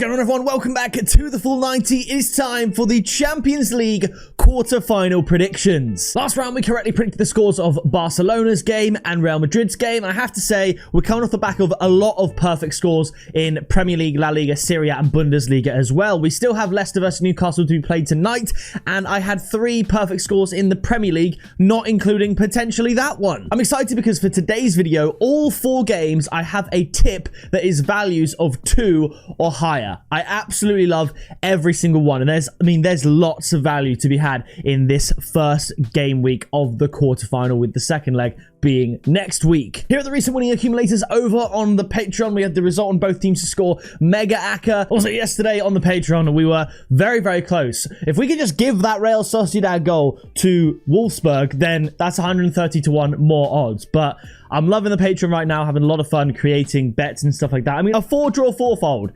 What is going on, everyone? Welcome back to the Full 90. It is time for the Champions League quarter-final predictions. Last round, we correctly predicted the scores of Barcelona's game and Real Madrid's game. I have to say, we're coming off the back of a lot of perfect scores in Premier League, La Liga, Serie A, and Bundesliga as well. We still have Leicester versus Newcastle to be played tonight, and I had 3 perfect scores in the Premier League, not including potentially that one. I'm excited because for today's video, all 4 games, I have a tip that is values of 2 or higher. I absolutely love every single one, and there's lots of value to be had in this first game week of the quarterfinal, with the second leg being next week. Here are the recent winning accumulators over on the Patreon. We had the result on both teams to score mega acca. Also yesterday on the Patreon, we were very, very close. If we could just give that Real Sociedad goal to Wolfsburg, then that's 130 to 1 more odds. But I'm loving the Patreon right now, having a lot of fun creating bets and stuff like that. I mean, a 4-draw 4-fold.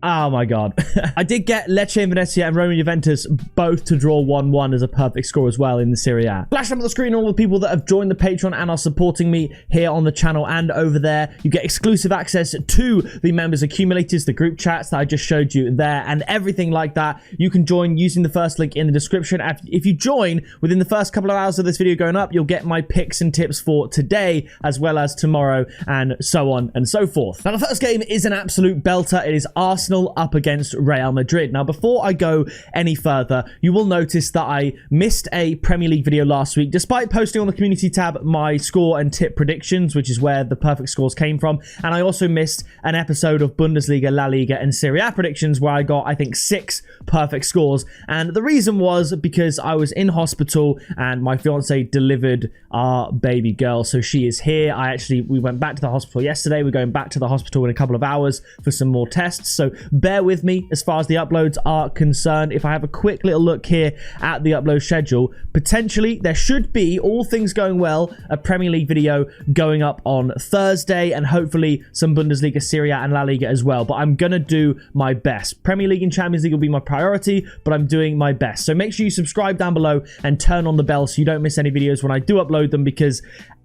Oh my god. I did get Lecce and Venezia and Roma Juventus both to draw 1-1 as a perfect score as well in the Serie A. Flash up on the screen all the people that have joined the Patreon and are supporting me here on the channel and over there. You get exclusive access to the members accumulators, the group chats that I just showed you there, and everything like that. You can join using the first link in the description. If you join within the first couple of hours of this video going up, you'll get my picks and tips for today as well as tomorrow, and so on and so forth. Now, the first game is an absolute belter. It is Arsenal up against Real Madrid. Now, before I go any further, you will notice that I missed a Premier League video last week, despite posting on the community tab my score and tip predictions, which is where the perfect scores came from. And I also missed an episode of Bundesliga, La Liga, and Serie A predictions where I got, I think, 6 perfect scores. And the reason was because I was in hospital and my fiance delivered our baby girl, so she is here. We went back to the hospital yesterday. We're going back to the hospital in a couple of hours for some more tests, so bear with me as far as the uploads are concerned. If I have a quick little look here at the upload schedule, potentially there should be, all things going well, a Premier League video going up on Thursday, and hopefully some Bundesliga, Serie A, and La Liga as well. But I'm going to do my best. Premier League and Champions League will be my priority, but I'm doing my best. So make sure you subscribe down below and turn on the bell so you don't miss any videos when I do upload them, because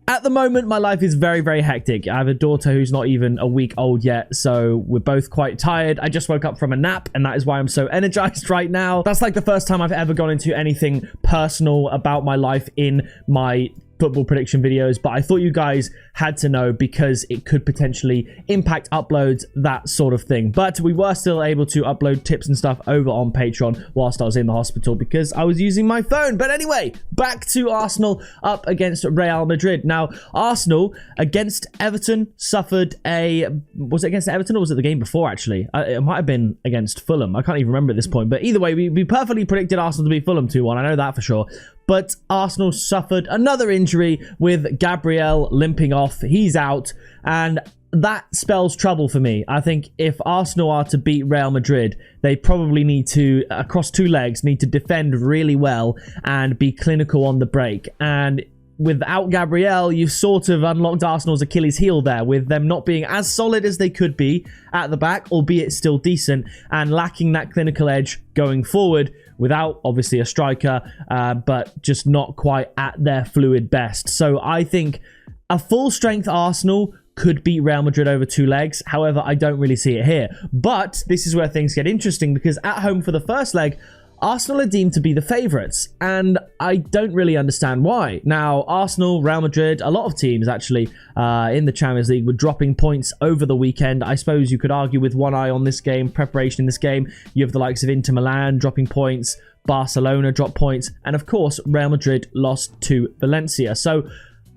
at the moment, my life is very, very hectic. I have a daughter who's not even a week old yet, so we're both quite tired. I just woke up from a nap, and that is why I'm so energized right now. That's like the first time I've ever gone into anything personal about my life in my football prediction videos, but I thought you guys had to know because it could potentially impact uploads, that sort of thing. But we were still able to upload tips and stuff over on Patreon whilst I was in the hospital because I was using my phone. But anyway, back to Arsenal up against Real Madrid. Now, Arsenal against Everton suffered a... Was it against Everton or was it the game before, actually? It might have been against Fulham. I can't even remember at this point. But either way, we perfectly predicted Arsenal to beat Fulham 2-1. I know that for sure. But Arsenal suffered another injury with Gabriel limping off. He's out, and that spells trouble for me. I think if Arsenal are to beat Real Madrid, they probably need to, across 2 legs, need to defend really well and be clinical on the break. And without Gabriel, you've sort of unlocked Arsenal's Achilles heel there, with them not being as solid as they could be at the back, albeit still decent, and lacking that clinical edge going forward, without obviously a striker, but just not quite at their fluid best. So I think a full-strength Arsenal could beat Real Madrid over 2 legs. However, I don't really see it here. But this is where things get interesting, because at home for the first leg, Arsenal are deemed to be the favourites, and I don't really understand why. Now, Arsenal, Real Madrid, a lot of teams actually in the Champions League were dropping points over the weekend. I suppose you could argue with one eye on this game, preparation in this game. You have the likes of Inter Milan dropping points, Barcelona dropped points, and of course, Real Madrid lost to Valencia. So,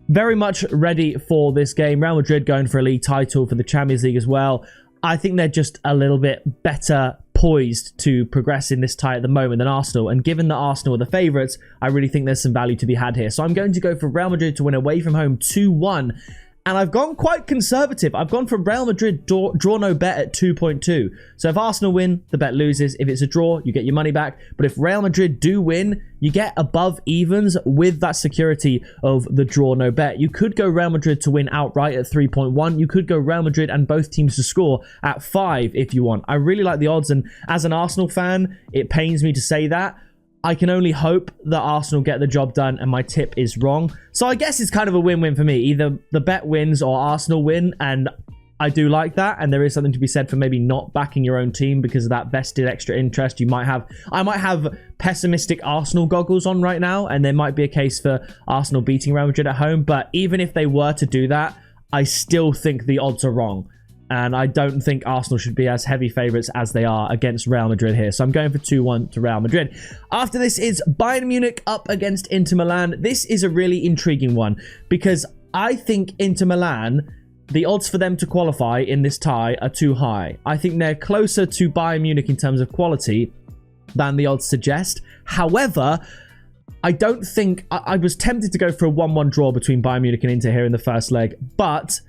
very much ready for this game. Real Madrid going for a league title, for the Champions League as well. I think they're just a little bit better poised to progress in this tie at the moment than Arsenal, and given that Arsenal are the favourites, I really think there's some value to be had here. So I'm going to go for Real Madrid to win away from home 2-1, and I've gone quite conservative. I've gone for Real Madrid draw no bet at 2.2. So if Arsenal win, the bet loses. If it's a draw, you get your money back. But if Real Madrid do win, you get above evens with that security of the draw no bet. You could go Real Madrid to win outright at 3.1. You could go Real Madrid and both teams to score at 5 if you want. I really like the odds, and as an Arsenal fan, it pains me to say that. I can only hope that Arsenal get the job done and my tip is wrong. So I guess it's kind of a win-win for me. Either the bet wins or Arsenal win, and I do like that, and there is something to be said for maybe not backing your own team because of that vested extra interest you might have. I might have pessimistic Arsenal goggles on right now, and there might be a case for Arsenal beating Real Madrid at home, but even if they were to do that, I still think the odds are wrong. And I don't think Arsenal should be as heavy favourites as they are against Real Madrid here. So I'm going for 2-1 to Real Madrid. After this is Bayern Munich up against Inter Milan. This is a really intriguing one because I think Inter Milan, the odds for them to qualify in this tie are too high. I think they're closer to Bayern Munich in terms of quality than the odds suggest. However, I don't think... I was tempted to go for a 1-1 draw between Bayern Munich and Inter here in the first leg, but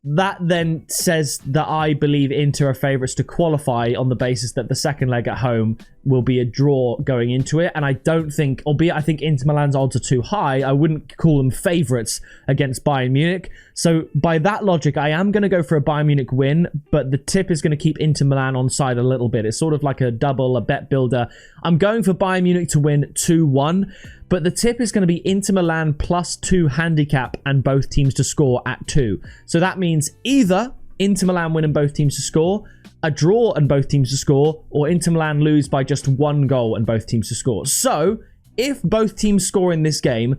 that then says that I believe Inter are favourites to qualify on the basis that the second leg at home will be a draw going into it. And I don't think, albeit I think Inter Milan's odds are too high, I wouldn't call them favourites against Bayern Munich. So by that logic, I am going to go for a Bayern Munich win, but the tip is going to keep Inter Milan on side a little bit. It's sort of like a double, a bet builder. I'm going for Bayern Munich to win 2-1. But the tip is going to be Inter Milan +2 handicap and both teams to score at 2. So that means either Inter Milan win and both teams to score, a draw and both teams to score, or Inter Milan lose by just 1 goal and both teams to score. So if both teams score in this game,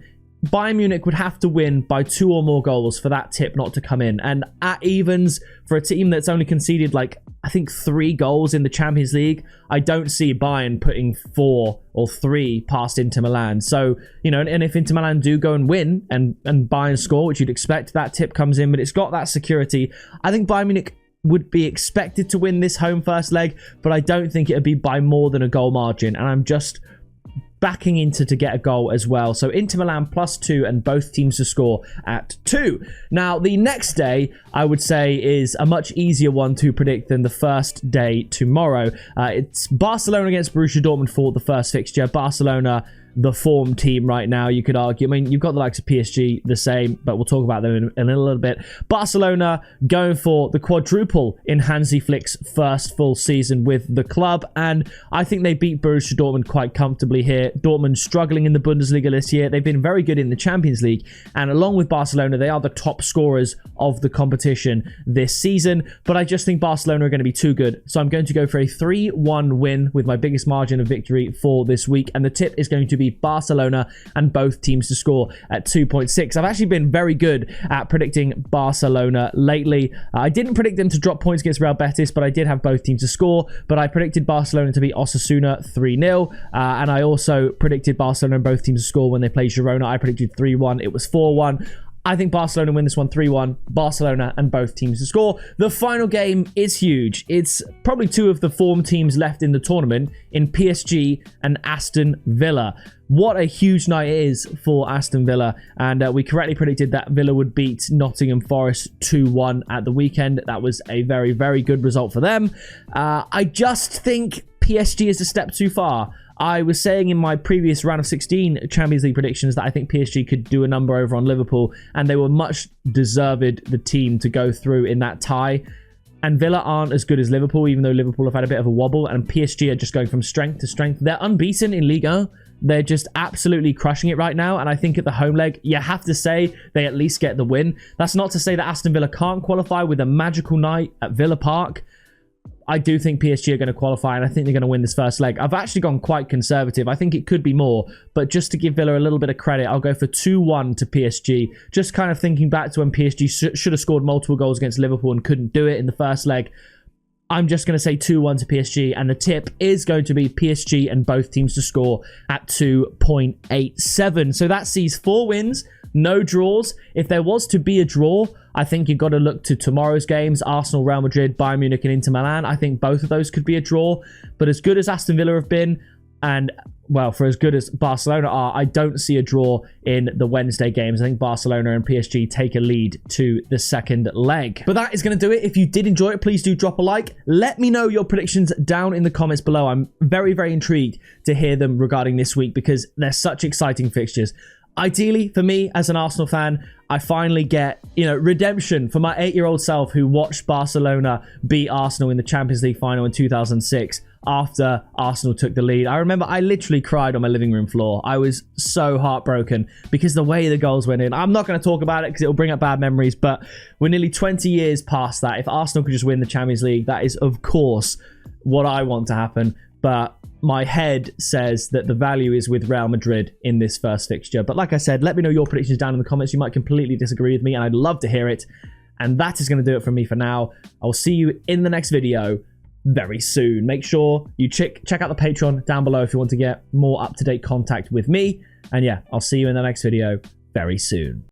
Bayern Munich would have to win by 2 or more goals for that tip not to come in. And at evens, for a team that's only conceded like, I think 3 goals in the Champions League, I don't see Bayern putting 4 or 3 past Inter Milan. So, you know, and if Inter Milan do go and win and Bayern score, which you'd expect, that tip comes in, but it's got that security. I think Bayern Munich would be expected to win this home first leg, but I don't think it would be by more than a goal margin. And I'm just backing Inter to get a goal as well. So Inter Milan +2 and both teams to score at 2. Now, the next day, I would say, is a much easier one to predict than the first day tomorrow. It's Barcelona against Borussia Dortmund for the first fixture. Barcelona, the form team right now, you could argue. I mean, you've got the likes of PSG, the same, but we'll talk about them in a little bit. Barcelona going for the quadruple in Hansi Flick's first full season with the club, and I think they beat Borussia Dortmund quite comfortably here. Dortmund struggling in the Bundesliga this year. They've been very good in the Champions League, and along with Barcelona, they are the top scorers of the competition this season, but I just think Barcelona are going to be too good, so I'm going to go for a 3-1 win with my biggest margin of victory for this week, and the tip is going to be Barcelona and both teams to score at 2.6. I've actually been very good at predicting Barcelona lately. I didn't predict them to drop points against Real Betis, but I did have both teams to score. But I predicted Barcelona to beat Osasuna 3-0, and I also predicted Barcelona and both teams to score when they played Girona. I predicted 3-1. It was 4-1. I think Barcelona win this one 3-1. Barcelona and both teams to score. The final game is huge. It's probably 2 of the form teams left in the tournament in PSG and Aston Villa. What a huge night it is for Aston Villa. And we correctly predicted that Villa would beat Nottingham Forest 2-1 at the weekend. That was a very, very good result for them. I just think PSG is a step too far. I was saying in my previous round of 16 Champions League predictions that I think PSG could do a number over on Liverpool, and they were much deserved the team to go through in that tie. And Villa aren't as good as Liverpool, even though Liverpool have had a bit of a wobble, and PSG are just going from strength to strength. They're unbeaten in Ligue 1. They're just absolutely crushing it right now, and I think at the home leg, you have to say they at least get the win. That's not to say that Aston Villa can't qualify with a magical night at Villa Park. I do think PSG are going to qualify, and I think they're going to win this first leg. I've actually gone quite conservative. I think it could be more, but just to give Villa a little bit of credit, I'll go for 2-1 to PSG. Just kind of thinking back to when PSG should have scored multiple goals against Liverpool and couldn't do it in the first leg. I'm just going to say 2-1 to PSG, and the tip is going to be PSG and both teams to score at 2.87. So that sees 4 wins, no draws. If there was to be a draw, I think you've got to look to tomorrow's games, Arsenal, Real Madrid, Bayern Munich and Inter Milan. I think both of those could be a draw. But as good as Aston Villa have been, and, well, for as good as Barcelona are, I don't see a draw in the Wednesday games. I think Barcelona and PSG take a lead to the second leg. But that is going to do it. If you did enjoy it, please do drop a like. Let me know your predictions down in the comments below. I'm very, very intrigued to hear them regarding this week because they're such exciting fixtures. ideally, for me as an Arsenal fan, I finally get, redemption for my 8-year-old self who watched Barcelona beat Arsenal in the Champions League final in 2006 after Arsenal took the lead. I remember I literally cried on my living room floor. I was so heartbroken because the way the goals went in. I'm not going to talk about it because it'll bring up bad memories, but we're nearly 20 years past that. If Arsenal could just win the Champions League, that is, of course, what I want to happen. But my head says that the value is with Real Madrid in this first fixture. But like I said, let me know your predictions down in the comments. You might completely disagree with me, and I'd love to hear it. And that is going to do it from me for now. I'll see you in the next video very soon. Make sure you check out the Patreon down below if you want to get more up-to-date contact with me. And yeah, I'll see you in the next video very soon.